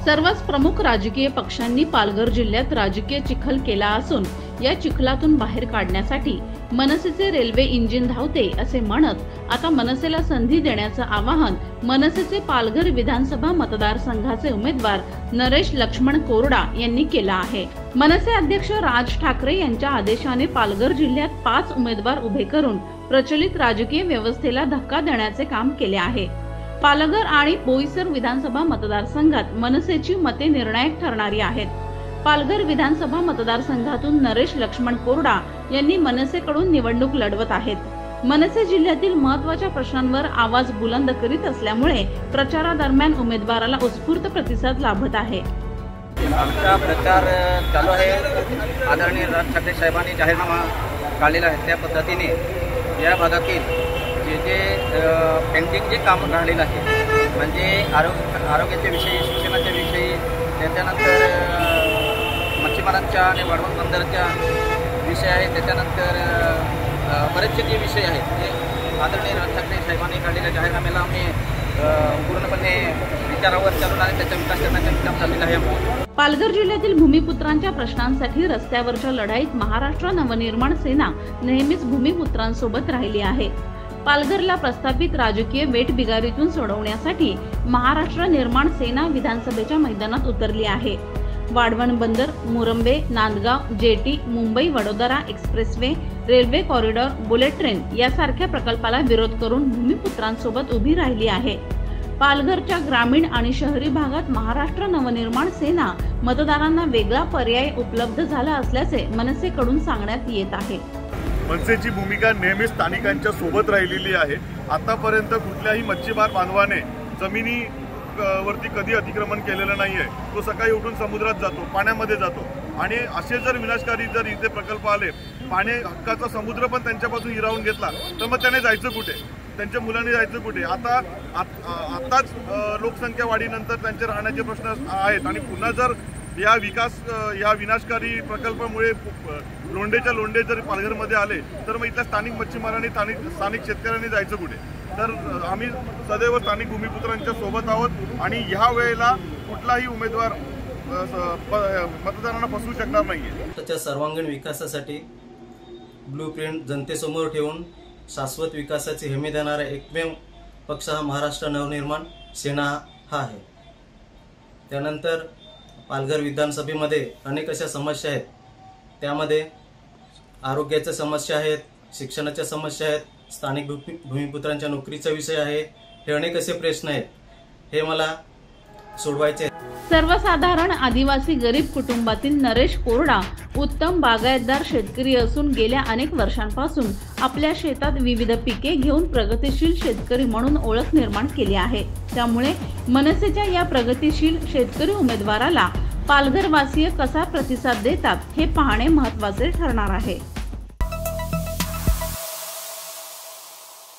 सर्वच प्रमुख राजकीय पक्षांनी पालघर जिल्ह्यात राजकीय चिखल केला असून या चिखलातून बाहेर काढण्यासाठी मनसेचे रेल्वे इंजिन धावते असे म्हणत आता मनसेला संधी देण्याचं आवाहन मनसेचे पालघर विधानसभा मतदारसंघाचे उमेदवार नरेश लक्ष्मण कोरडा यांनी केलं आहे। मनसे अध्यक्ष राज ठाकरे यांच्या आदेशाने पालघर जिल्ह्यात 5 उमेदवार उभे करून प्रचलित राजकीय व्यवस्थेला धक्का देण्याचे काम केले आहे। पालघर आणि बोईसर विधानसभा मतदारसंघात मनसेची मते निर्णायक ठरणारी आहेत। पालघर विधानसभा मतदारसंघातून नरेश लक्ष्मण कोरडा यांनी मनसेकडून निवडणूक लढवत आहेत। मनसे जिल्ह्यातील महत्त्वाच्या प्रश्नांवर आवाज बुलंद करीत असल्यामुळे प्रचारादरम्यान उमेदवाराला उत्स्फूर्त प्रतिसाद लाभत आहे। आमचा प्रचार चालू आहे। आदरणीय राज ठाकरे साहेबांनी जाहीरनामा काढलेला आहे त्या पद्धतीने या भागातील जे पेंडिंग जे काम राहिलेलं आहे म्हणजे आरोग्याच्या विषयी, शिक्षणाच्या विषयी, त्याच्यानंतर मच्छीमारांच्या आणि वाढवण बंदरच्या विषय आहे, त्याच्यानंतर बरेचसे जे विषय आहेत ते आदरणीय राज ठाकरे साहेबांनी काढलेल्या जाहीरनाम्याला आम्ही पूर्णपणे विचारावर चालून आणि त्याचा विकास करण्याचा विचार चाललेला आहे। पालघर जिल्ह्यातील भूमिपुत्रांच्या प्रश्नांसाठी रस्त्यावरच्या लढाईत महाराष्ट्र नवनिर्माण सेना नेहमीच भूमिपुत्रांसोबत राहिली आहे। पालघरला प्रस्थापित राजकीय वेठबिगारीतून सोडवण्यासाठी महाराष्ट्र निर्माण सेना विधानसभेच्या मैदानात उतरली आहे। वाढवण बंदर, Murbe, Nandgaon, jetty, Mumbai Vadodara expressway, railway corridor, bullet train यासारख्या प्रकल्पाला विरोध करून भूमिपुत्रांसोबत उभी राहिली आहे। पालघरच्या ग्रामीण आणि शहरी भागात महाराष्ट्र नवनिर्माण सेना मतदारांना वेगळा पर्याय उपलब्ध झाला असल्याचे मनसेकडून सांगण्यात येत आहे। मनसेची भूमिका नेहमी स्थानिकांच्या सोबत राहिलेली आहे। आतापर्यंत कुठल्याही मच्छीमार बांधवाने जमिनी वरती कधी अतिक्रमण केलेलं नाहीये। तो सकाळी उठून समुद्रात जातो, पाण्यामध्ये जातो आणि असे जर विनाशकारी जर इथे प्रकल्प आले, पाणी हक्काचा समुद्र पण त्यांच्यापासून हिरावून घेतला तर मग त्याने जायचं कुठे, त्यांच्या मुलांनी जायचं कुठे। आताच लोकसंख्या वाढीनंतर त्यांचे राहण्याचे प्रश्न आहेत आणि पुन्हा जर या विनाशकारी प्रकल्पामुळे लोंढेच्या लोंढे जर पालघरमध्ये आले तर मग इथल्या स्थानिक मच्छीमारांनी स्थानिक शेतकऱ्यांनी जायचं कुठे। तर आम्ही सदैव स्थानिक भूमिपुत्रांच्या सोबत आहोत आणि ह्या वेळेला कुठलाही उमेदवार मतदारांना फसवू शकणार नाहीये। त्याच्या सर्वांगीण विकासासाठी ब्लूप्रिंट जनतेसमोर ठेवून शाश्वत विकासाची हमी देणारा एकमेव पक्ष हा महाराष्ट्र नवनिर्माण सेना हा आहे। त्यानंतर पालघर विधानसभेमध्ये अनेक अशा समस्या आहेत, त्यामध्ये आरोग्याच्या समस्या आहेत, शिक्षणाच्या समस्या आहेत, स्थानिक भूमिपुत्रांच्या नोकरीचा विषय आहे, हे अनेक असे प्रश्न आहेत, हे मला सोडवायचे आहेत। सर्वसाधारण आदिवासी गरीब कुटुंबातील नरेश कोरडा उत्तम बागायतदार शेतकरी असून गेल्या अनेक वर्षांपासून आपल्या शेतात विविध पिके घेऊन प्रगतिशील शेतकरी म्हणून ओळख निर्माण केली आहे। त्यामुळे मनसेच्या या प्रगतिशील शेतकरी उमेदवाराला पालघरवासीय कसा प्रतिसाद देतात हे पाहणे महत्त्वाचे ठरणार आहे।